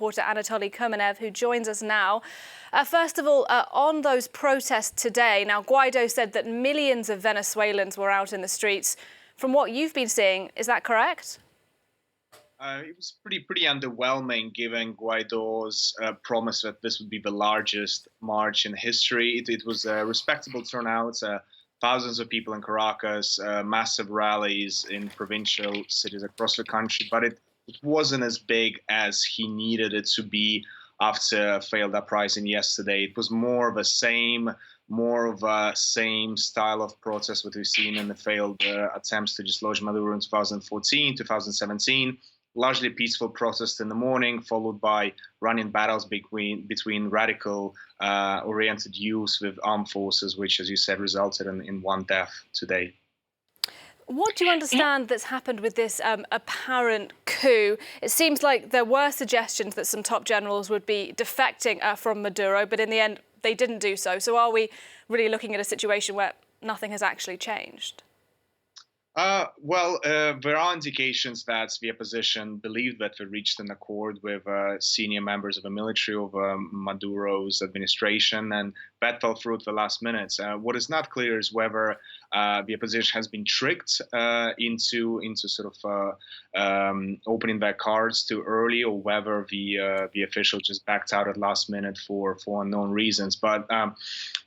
reporter Anatoly Kumenev, who joins us now. First of all, on those protests today, now Guaido said that millions of Venezuelans were out in the streets. From what you've been seeing, is that correct? It was pretty underwhelming, given Guaido's promise that this would be the largest march in history. It was a respectable turnout, thousands of people in Caracas, massive rallies in provincial cities across the country, but it wasn't as big as he needed it to be after a failed uprising yesterday. It was more of a same style of protest that we've seen in the failed attempts to dislodge Maduro in 2014, 2017. Largely peaceful protest in the morning, followed by running battles between radical-oriented youths with armed forces, which, as you said, resulted in one death today. What do you understand that's happened with this apparent coup? It seems like there were suggestions that some top generals would be defecting from Maduro, but in the end, they didn't do so. So are we really looking at a situation where nothing has actually changed? There are indications that the opposition believed that they reached an accord with senior members of the military of Maduro's administration, and that fell through at the last minute. What is not clear is whether the opposition has been tricked into sort of opening their cards too early, or whether the official just backed out at last minute for unknown reasons. But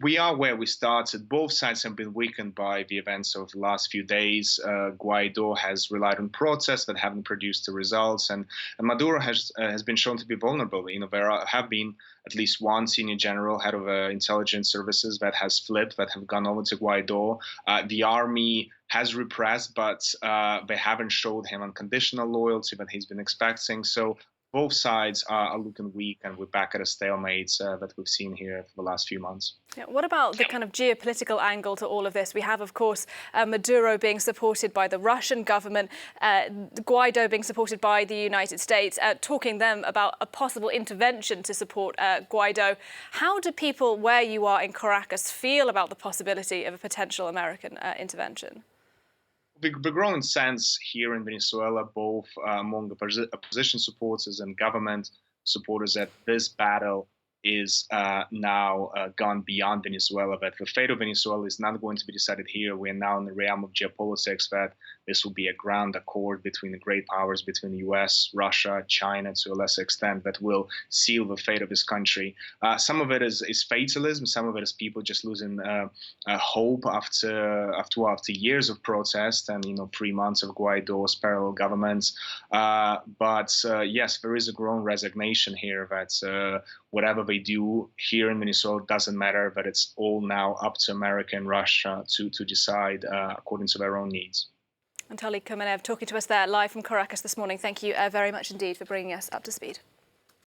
we are where we started. Both sides have been weakened by the events of the last few days. Guaido has relied on protests that haven't produced the results, and Maduro has been shown to be vulnerable. There have been at least one senior general, head of intelligence services, that has flipped, that have gone over to Guaido. The army has repressed, but they haven't showed him unconditional loyalty that he's been expecting. So both sides are looking weak, and we're back at a stalemate that we've seen here for the last few months. Yeah, what about the kind of geopolitical angle to all of this? We have, of course, Maduro being supported by the Russian government, Guaido being supported by the United States, talking them about a possible intervention to support Guaido. How do people where you are in Caracas feel about the possibility of a potential American intervention? The growing sense here in Venezuela, both among the opposition supporters and government supporters, that this battle is now gone beyond Venezuela, that the fate of Venezuela is not going to be decided here. We are now in the realm of geopolitics, that this will be a ground accord between the great powers, between the US, Russia, China, to a lesser extent, that will seal the fate of this country. Some of it is fatalism, some of it is people just losing hope after years of protest and 3 months of Guaido's parallel governments. But yes, there is a growing resignation here that whatever they do here in Venezuela doesn't matter, but it's all now up to America and Russia to decide according to their own needs. Anatoly Kumenev talking to us there live from Caracas this morning. Thank you very much indeed for bringing us up to speed.